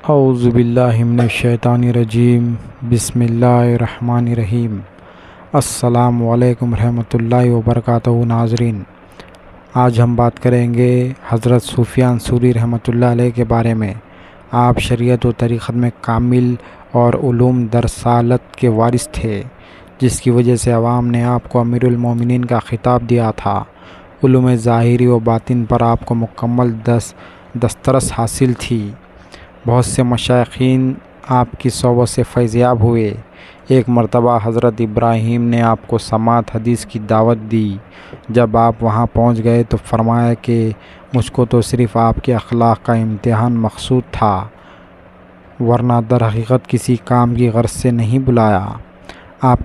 اعوذ باللہ من الشیطان الرجیم، بسم اللہ الرحمن الرحیم۔ السلام علیکم ورحمۃ اللہ وبرکاتہ۔ ناظرین، آج ہم بات کریں گے حضرت سفیان ثوری رحمۃ اللہ علیہ کے بارے میں۔ آپ شریعت و طریقت میں کامل اور علوم درسالت کے وارث تھے، جس کی وجہ سے عوام نے آپ کو امیر المومنین کا خطاب دیا تھا۔ علوم ظاہری و باطن پر آپ کو مکمل دسترس حاصل تھی۔ بہت سے مشائخین آپ کی صحبت سے فیضیاب ہوئے۔ ایک مرتبہ حضرت ابراہیم نے آپ کو سماعت حدیث کی دعوت دی۔ جب آپ وہاں پہنچ گئے تو فرمایا کہ مجھ کو تو صرف آپ کے اخلاق کا امتحان مقصود تھا، ورنہ در حقیقت کسی کام کی غرض سے نہیں بلایا۔ آپ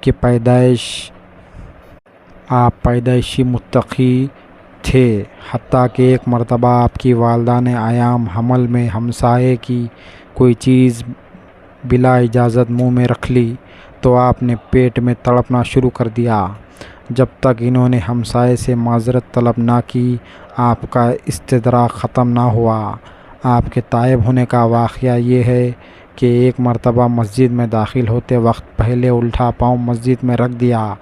پیدائشی متقی تھے، حتیٰ کہ ایک مرتبہ آپ کی والدہ نے ایام حمل میں ہمسائے کی کوئی چیز بلا اجازت منہ میں رکھ لی تو آپ نے پیٹ میں تڑپنا شروع کر دیا۔ جب تک انہوں نے ہمسائے سے معذرت طلب نہ کی، آپ کا استدراک ختم نہ ہوا۔ آپ کے تائب ہونے کا واقعہ یہ ہے کہ ایک مرتبہ مسجد میں داخل ہوتے وقت پہلے الٹا پاؤں مسجد میں رکھ دیا،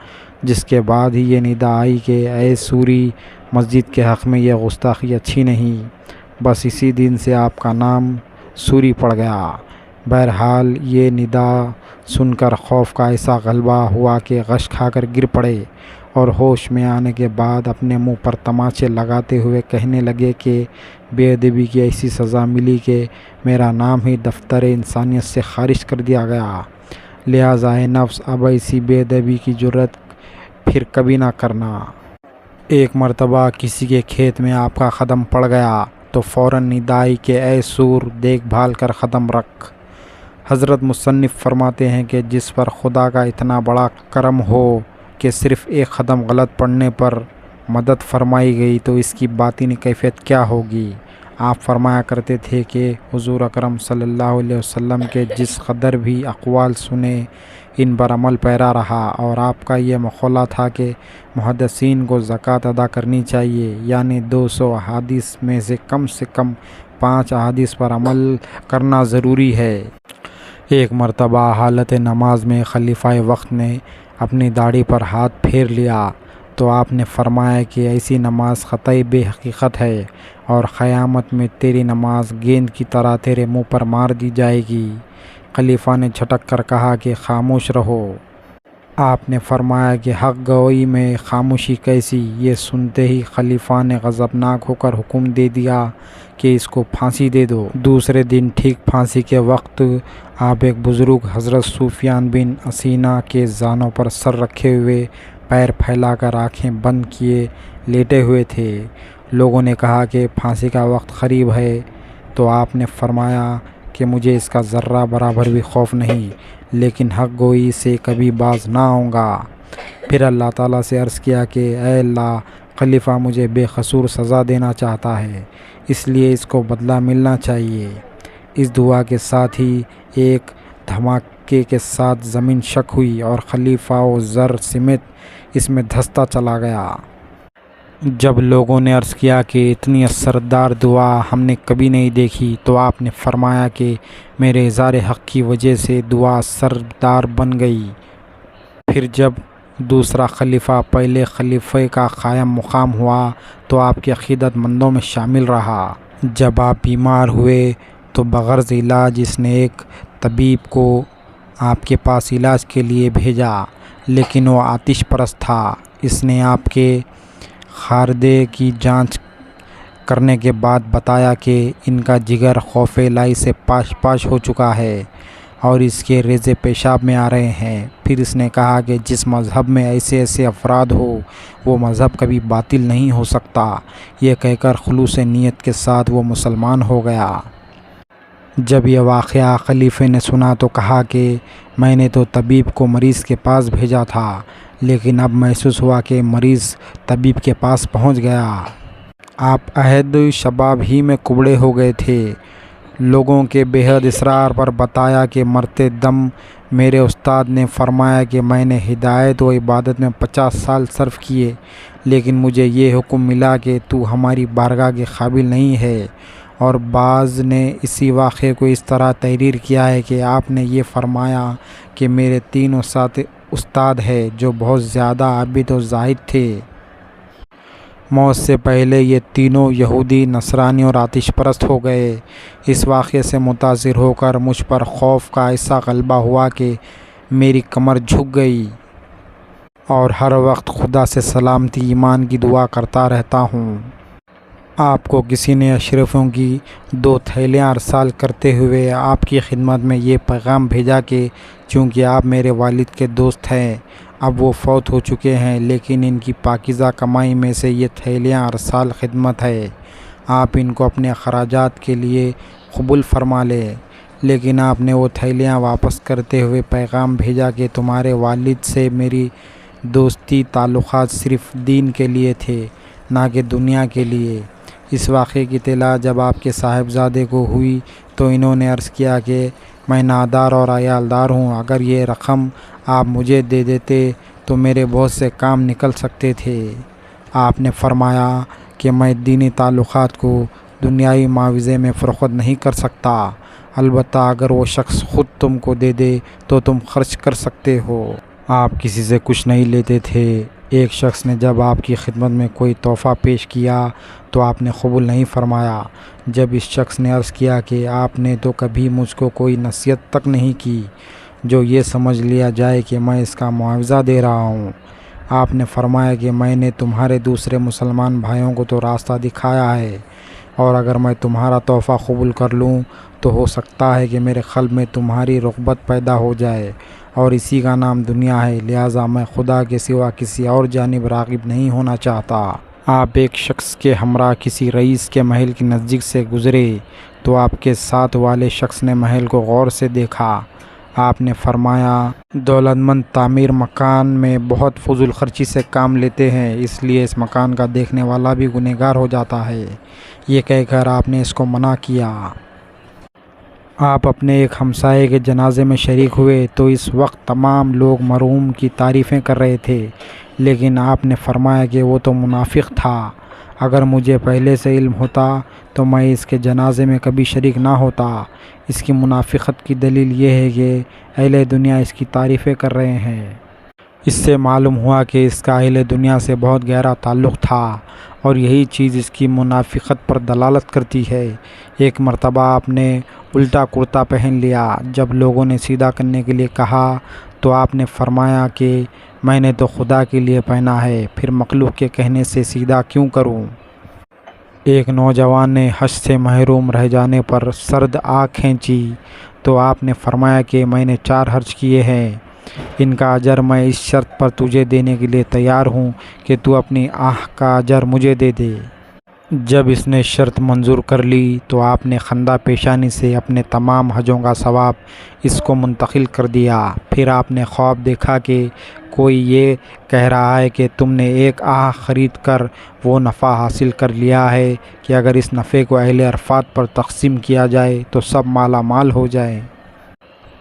جس کے بعد ہی یہ ندا آئی کہ اے سوری، مسجد کے حق میں یہ گستاخی اچھی نہیں۔ بس اسی دن سے آپ کا نام سوری پڑ گیا۔ بہرحال یہ ندا سن کر خوف کا ایسا غلبہ ہوا کہ غش کھا کر گر پڑے، اور ہوش میں آنے کے بعد اپنے منہ پر تماچے لگاتے ہوئے کہنے لگے کہ بے ادبی کی ایسی سزا ملی کہ میرا نام ہی دفتر انسانیت سے خارج کر دیا گیا، لہٰذا اے نفس اب ایسی بے ادبی کی جرات پھر کبھی نہ کرنا۔ ایک مرتبہ کسی کے کھیت میں آپ کا قدم پڑ گیا تو فوراً ندا آئی کہ اے سور، دیکھ بھال کر قدم رکھ۔ حضرت مصنف فرماتے ہیں کہ جس پر خدا کا اتنا بڑا کرم ہو کہ صرف ایک قدم غلط پڑنے پر مدد فرمائی گئی تو اس کی باطنی کیفیت کیا ہوگی۔ آپ فرمایا کرتے تھے کہ حضور اکرم صلی اللہ علیہ وسلم کے جس قدر بھی اقوال سنے، ان پر عمل پیرا رہا، اور آپ کا یہ مقولہ تھا کہ محدثین کو زکوٰۃ ادا کرنی چاہیے، یعنی 200 احادیث میں سے کم 5 احادیث پر عمل کرنا ضروری ہے۔ ایک مرتبہ حالت نماز میں خلیفہ وقت نے اپنی داڑھی پر ہاتھ پھیر لیا تو آپ نے فرمایا کہ ایسی نماز قطعی بے حقیقت ہے، اور قیامت میں تیری نماز گیند کی طرح تیرے منہ پر مار دی جائے گی۔ خلیفہ نے جھٹک کر کہا کہ خاموش رہو۔ آپ نے فرمایا کہ حق گوئی میں خاموشی کیسی؟ یہ سنتے ہی خلیفہ نے غضبناک ہو کر حکم دے دیا کہ اس کو پھانسی دے دو۔ دوسرے دن ٹھیک پھانسی کے وقت آپ ایک بزرگ حضرت سفیان بن عسینہ کے زانوں پر سر رکھے ہوئے، پیر پھیلا کر آنکھیں بند کیے لیٹے ہوئے تھے۔ لوگوں نے کہا کہ پھانسی کا وقت قریب ہے، تو آپ نے فرمایا کہ مجھے اس کا ذرہ برابر بھی خوف نہیں، لیکن حق گوئی سے کبھی باز نہ آؤں گا۔ پھر اللہ تعالیٰ سے عرض کیا کہ اے اللہ، خلیفہ مجھے بے قصور سزا دینا چاہتا ہے، اس لیے اس کو بدلہ ملنا چاہیے۔ اس دعا کے ساتھ ہی ایک دھماکے کے ساتھ زمین شک ہوئی اور خلیفہ و زر سمیت اس میں دھنستا چلا گیا۔ جب لوگوں نے عرض کیا کہ اتنی اثردار دعا ہم نے کبھی نہیں دیکھی، تو آپ نے فرمایا کہ میرے اظہار حق کی وجہ سے دعا اثردار بن گئی۔ پھر جب دوسرا خلیفہ پہلے خلیفہ کا قائم مقام ہوا تو آپ کے عقیدت مندوں میں شامل رہا۔ جب آپ بیمار ہوئے تو بغرض علاج اس نے ایک طبیب کو آپ کے پاس علاج کے لیے بھیجا، لیکن وہ آتش پرست تھا۔ اس نے آپ کے خاردے کی جانچ کرنے کے بعد بتایا کہ ان کا جگر خوف الہی سے پاش ہو چکا ہے اور اس کے ریزے پیشاب میں آ رہے ہیں۔ پھر اس نے کہا کہ جس مذہب میں ایسے افراد ہو وہ مذہب کبھی باطل نہیں ہو سکتا۔ یہ کہہ کر خلوص نیت کے ساتھ وہ مسلمان ہو گیا۔ جب یہ واقعہ خلیفہ نے سنا تو کہا کہ میں نے تو طبیب کو مریض کے پاس بھیجا تھا، لیکن اب محسوس ہوا کہ مریض طبیب کے پاس پہنچ گیا۔ آپ عہد شباب ہی میں کبڑے ہو گئے تھے۔ لوگوں کے بے حد اصرار پر بتایا کہ مرتے دم میرے استاد نے فرمایا کہ میں نے ہدایت و عبادت میں 50 سال صرف کیے، لیکن مجھے یہ حکم ملا کہ تو ہماری بارگاہ کے قابل نہیں ہے، اور بعض نے اسی واقعے کو اس طرح تحریر کیا ہے کہ آپ نے یہ فرمایا کہ میرے 3 استاد ہیں جو بہت زیادہ عابد و زاہد تھے۔ موت سے پہلے یہ تینوں یہودی، نصرانی اور آتش پرست ہو گئے۔ اس واقعے سے متاثر ہو کر مجھ پر خوف کا ایسا غلبہ ہوا کہ میری کمر جھک گئی اور ہر وقت خدا سے سلامتی ایمان کی دعا کرتا رہتا ہوں۔ آپ کو کسی نے اشرفیوں کی 2 تھیلیاں ارسال کرتے ہوئے آپ کی خدمت میں یہ پیغام بھیجا کہ چونکہ آپ میرے والد کے دوست ہیں، اب وہ فوت ہو چکے ہیں، لیکن ان کی پاکیزہ کمائی میں سے یہ تھیلیاں ارسال خدمت ہے، آپ ان کو اپنے اخراجات کے لیے قبول فرما لیں۔ لیکن آپ نے وہ تھیلیاں واپس کرتے ہوئے پیغام بھیجا کہ تمہارے والد سے میری دوستی تعلقات صرف دین کے لیے تھے، نہ کہ دنیا کے لیے۔ اس واقعے کی اطلاع جب آپ کے صاحبزادے کو ہوئی تو انہوں نے عرض کیا کہ میں نادار اور عیالدار ہوں، اگر یہ رقم آپ مجھے دے دیتے تو میرے بہت سے کام نکل سکتے تھے۔ آپ نے فرمایا کہ میں دینی تعلقات کو دنیاوی معاوضے میں فروخت نہیں کر سکتا، البتہ اگر وہ شخص خود تم کو دے دے تو تم خرچ کر سکتے ہو۔ آپ کسی سے کچھ نہیں لیتے تھے۔ ایک شخص نے جب آپ کی خدمت میں کوئی تحفہ پیش کیا تو آپ نے قبول نہیں فرمایا۔ جب اس شخص نے عرض کیا کہ آپ نے تو کبھی مجھ کو کوئی نصیحت تک نہیں کی جو یہ سمجھ لیا جائے کہ میں اس کا معاوضہ دے رہا ہوں، آپ نے فرمایا کہ میں نے تمہارے دوسرے مسلمان بھائیوں کو تو راستہ دکھایا ہے، اور اگر میں تمہارا تحفہ قبول کر لوں تو ہو سکتا ہے کہ میرے قلب میں تمہاری رغبت پیدا ہو جائے، اور اسی کا نام دنیا ہے، لہٰذا میں خدا کے سوا کسی اور جانب راغب نہیں ہونا چاہتا۔ آپ ایک شخص کے ہمراہ کسی رئیس کے محل کے نزدیک سے گزرے تو آپ کے ساتھ والے شخص نے محل کو غور سے دیکھا۔ آپ نے فرمایا دولت مند تعمیر مکان میں بہت فضول خرچی سے کام لیتے ہیں، اس لیے اس مکان کا دیکھنے والا بھی گنہگار ہو جاتا ہے۔ یہ کہہ کر آپ نے اس کو منع کیا۔ آپ اپنے ایک ہمسائے کے جنازے میں شریک ہوئے تو اس وقت تمام لوگ مرحوم کی تعریفیں کر رہے تھے، لیکن آپ نے فرمایا کہ وہ تو منافق تھا، اگر مجھے پہلے سے علم ہوتا تو میں اس کے جنازے میں کبھی شریک نہ ہوتا۔ اس کی منافقت کی دلیل یہ ہے کہ اہل دنیا اس کی تعریفیں کر رہے ہیں۔ اس سے معلوم ہوا کہ اس کا اہل دنیا سے بہت گہرا تعلق تھا، اور یہی چیز اس کی منافقت پر دلالت کرتی ہے۔ ایک مرتبہ آپ نے الٹا کرتا پہن لیا۔ جب لوگوں نے سیدھا کرنے کے لیے کہا تو آپ نے فرمایا کہ میں نے تو خدا کے لیے پہنا ہے، پھر مخلوق کے کہنے سے سیدھا کیوں کروں؟ ایک نوجوان نے حج سے محروم رہ جانے پر سرد آہ کھینچی تو آپ نے فرمایا کہ میں نے 4 حج کیے ہیں، ان کا اجر میں اس شرط پر تجھے دینے کے لیے تیار ہوں کہ تو اپنی آہ کا اجر مجھے دے دے۔ جب اس نے شرط منظور کر لی تو آپ نے خندہ پیشانی سے اپنے تمام حجوں کا ثواب اس کو منتقل کر دیا۔ پھر آپ نے خواب دیکھا کہ کوئی یہ کہہ رہا ہے کہ تم نے ایک آہ خرید کر وہ نفع حاصل کر لیا ہے کہ اگر اس نفع کو اہل عرفات پر تقسیم کیا جائے تو سب مالا مال ہو جائیں۔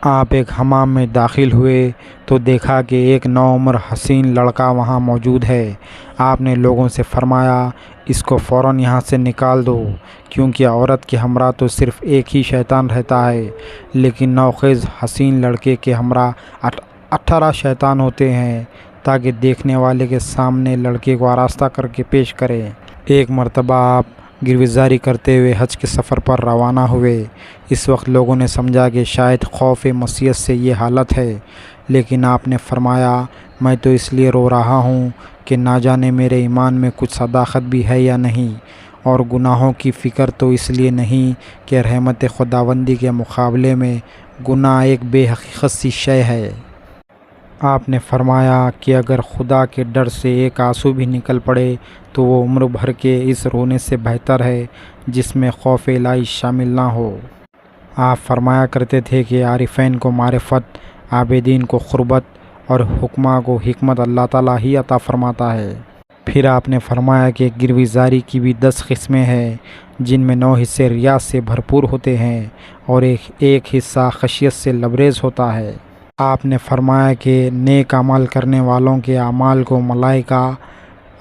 آپ ایک حمام میں داخل ہوئے تو دیکھا کہ ایک نوعمر حسین لڑکا وہاں موجود ہے۔ آپ نے لوگوں سے فرمایا اس کو فوراً یہاں سے نکال دو، کیونکہ عورت کے ہمراہ تو صرف ایک ہی شیطان رہتا ہے، لیکن نوخیز حسین لڑکے کے ہمراہ 18 شیطان ہوتے ہیں، تاکہ دیکھنے والے کے سامنے لڑکے کو آراستہ کر کے پیش کرے۔ ایک مرتبہ آپ گروزاری کرتے ہوئے حج کے سفر پر روانہ ہوئے۔ اس وقت لوگوں نے سمجھا کہ شاید خوف مسیت سے یہ حالت ہے، لیکن آپ نے فرمایا میں تو اس لیے رو رہا ہوں کہ نہ جانے میرے ایمان میں کچھ صداقت بھی ہے یا نہیں، اور گناہوں کی فکر تو اس لیے نہیں کہ رحمت خداوندی کے مقابلے میں گناہ ایک بے حقیقت سی شے ہے۔ آپ نے فرمایا کہ اگر خدا کے ڈر سے ایک آنسو بھی نکل پڑے تو وہ عمر بھر کے اس رونے سے بہتر ہے جس میں خوف الہی شامل نہ ہو۔ آپ فرمایا کرتے تھے کہ عارفین کو معرفت، عابدین کو قربت اور حکماء کو حکمت اللہ تعالیٰ ہی عطا فرماتا ہے۔ پھر آپ نے فرمایا کہ گروزاری کی بھی 10 قسمیں ہیں، جن میں 9 حصے ریاض سے بھرپور ہوتے ہیں اور ایک حصہ خشیت سے لبریز ہوتا ہے۔ آپ نے فرمایا کہ نیک عمل کرنے والوں کے اعمال کو ملائکہ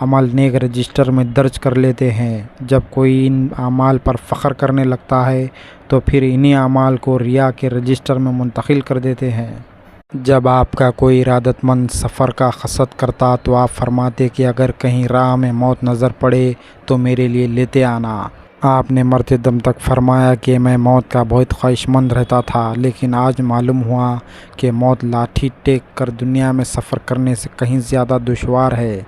عمل نیک رجسٹر میں درج کر لیتے ہیں۔ جب کوئی ان اعمال پر فخر کرنے لگتا ہے تو پھر انہی اعمال کو ریا کے رجسٹر میں منتقل کر دیتے ہیں۔ جب آپ کا کوئی ارادت مند سفر کا قصد کرتا تو آپ فرماتے کہ اگر کہیں راہ میں موت نظر پڑے تو میرے لیے لیتے آنا۔ آپ نے مرتے دم تک فرمایا کہ میں موت کا بہت خواہش مند رہتا تھا، لیکن آج معلوم ہوا کہ موت لاٹھی ٹیک کر دنیا میں سفر کرنے سے کہیں زیادہ دشوار ہے،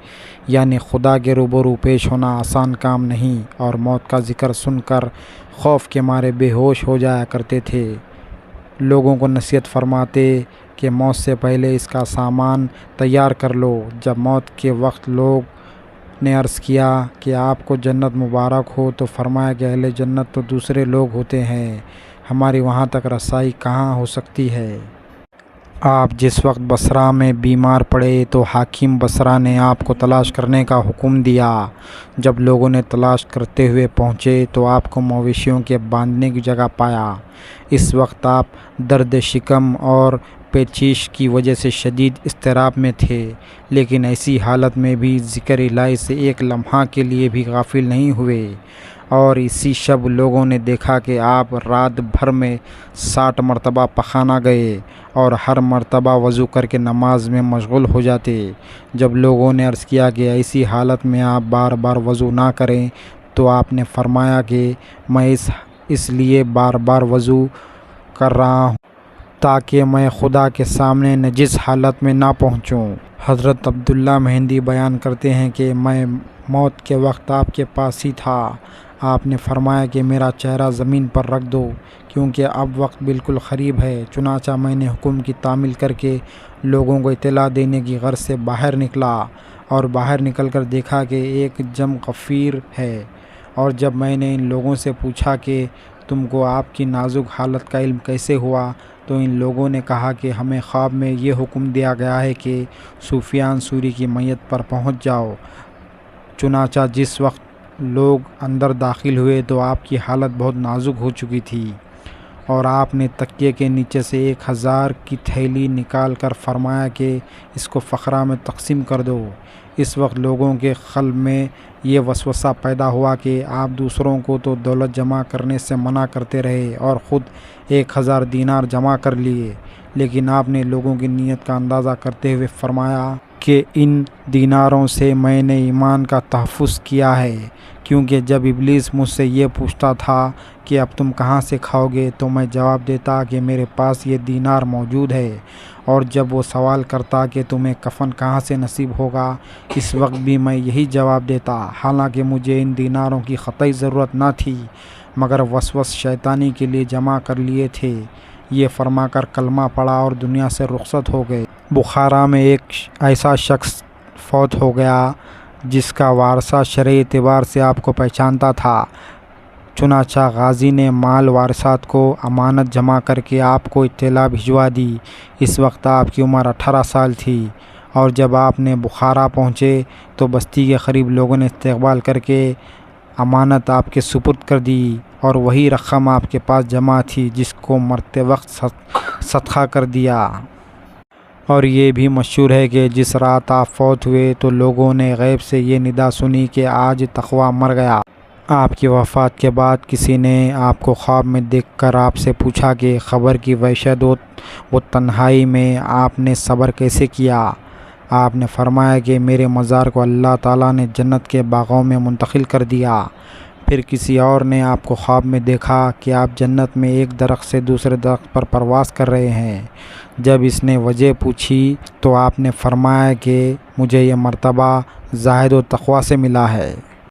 یعنی خدا کے روبرو پیش ہونا آسان کام نہیں، اور موت کا ذکر سن کر خوف کے مارے بے ہوش ہو جایا کرتے تھے۔ لوگوں کو نصیحت فرماتے کہ موت سے پہلے اس کا سامان تیار کر لو۔ جب موت کے وقت لوگ نے عرض کیا کہ آپ کو جنت مبارک ہو تو فرمایا کہ اہل جنت تو دوسرے لوگ ہوتے ہیں، ہماری وہاں تک رسائی کہاں ہو سکتی ہے؟ آپ جس وقت بصرہ میں بیمار پڑے تو حاکم بصرہ نے آپ کو تلاش کرنے کا حکم دیا۔ جب لوگوں نے تلاش کرتے ہوئے پہنچے تو آپ کو مویشیوں کے باندھنے کی جگہ پایا۔ اس وقت آپ درد شکم اور پیچیش کی وجہ سے شدید اضطراب میں تھے، لیکن ایسی حالت میں بھی ذکر الہی سے ایک لمحہ کے لیے بھی غافل نہیں ہوئے۔ اور اسی شب لوگوں نے دیکھا کہ آپ رات بھر میں 60 مرتبہ پخانہ گئے اور ہر مرتبہ وضو کر کے نماز میں مشغول ہو جاتے۔ جب لوگوں نے عرض کیا کہ ایسی حالت میں آپ بار بار وضو نہ کریں تو آپ نے فرمایا کہ میں اس لیے بار بار وضو کر رہا ہوں تاکہ میں خدا کے سامنے نجس حالت میں نہ پہنچوں۔ حضرت عبداللہ مہندی بیان کرتے ہیں کہ میں موت کے وقت آپ کے پاس ہی تھا۔ آپ نے فرمایا کہ میرا چہرہ زمین پر رکھ دو کیونکہ اب وقت بالکل قریب ہے۔ چنانچہ میں نے حکم کی تعمیل کر کے لوگوں کو اطلاع دینے کی غرض سے باہر نکلا، اور باہر نکل کر دیکھا کہ ایک جم غفیر ہے۔ اور جب میں نے ان لوگوں سے پوچھا کہ تم کو آپ کی نازک حالت کا علم کیسے ہوا تو ان لوگوں نے کہا کہ ہمیں خواب میں یہ حکم دیا گیا ہے کہ سفیان ثوری کی میت پر پہنچ جاؤ۔ چنانچہ جس وقت لوگ اندر داخل ہوئے تو آپ کی حالت بہت نازک ہو چکی تھی، اور آپ نے تکیے کے نیچے سے 1000 کی تھیلی نکال کر فرمایا کہ اس کو فقراء میں تقسیم کر دو۔ اس وقت لوگوں کے قلب میں یہ وسوسہ پیدا ہوا کہ آپ دوسروں کو تو دولت جمع کرنے سے منع کرتے رہے اور خود 1000 دینار جمع کر لیے، لیکن آپ نے لوگوں کی نیت کا اندازہ کرتے ہوئے فرمایا کہ ان دیناروں سے میں نے ایمان کا تحفظ کیا ہے، کیونکہ جب ابلیس مجھ سے یہ پوچھتا تھا کہ اب تم کہاں سے کھاؤ گے تو میں جواب دیتا کہ میرے پاس یہ دینار موجود ہے، اور جب وہ سوال کرتا کہ تمہیں کفن کہاں سے نصیب ہوگا، اس وقت بھی میں یہی جواب دیتا، حالانکہ مجھے ان دیناروں کی قطعی ضرورت نہ تھی مگر وسوس شیطانی کے لیے جمع کر لیے تھے۔ یہ فرما کر کلمہ پڑھا اور دنیا سے رخصت ہو گئے۔ بخارا میں ایک ایسا شخص فوت ہو گیا جس کا وارثہ شرعی اعتبار سے آپ کو پہچانتا تھا۔ چنانچہ غازی نے مال وارثات کو امانت جمع کر کے آپ کو اطلاع بھجوا دی۔ اس وقت آپ کی عمر 18 سال تھی، اور جب آپ نے بخارا پہنچے تو بستی کے قریب لوگوں نے استقبال کر کے امانت آپ کے سپرد کر دی، اور وہی رقم آپ کے پاس جمع تھی جس کو مرتے وقت صدقہ کر دیا۔ اور یہ بھی مشہور ہے کہ جس رات آپ فوت ہوئے تو لوگوں نے غیب سے یہ ندا سنی کہ آج تقویٰ مر گیا۔ آپ کی وفات کے بعد کسی نے آپ کو خواب میں دیکھ کر آپ سے پوچھا کہ قبر کی وحشت و تنہائی میں آپ نے صبر کیسے کیا؟ آپ نے فرمایا کہ میرے مزار کو اللہ تعالیٰ نے جنت کے باغوں میں منتقل کر دیا۔ پھر کسی اور نے آپ کو خواب میں دیکھا کہ آپ جنت میں ایک درخت سے دوسرے درخت پر پرواز کر رہے ہیں۔ جب اس نے وجہ پوچھی تو آپ نے فرمایا کہ مجھے یہ مرتبہ زاہد و تقویٰ سے ملا ہے۔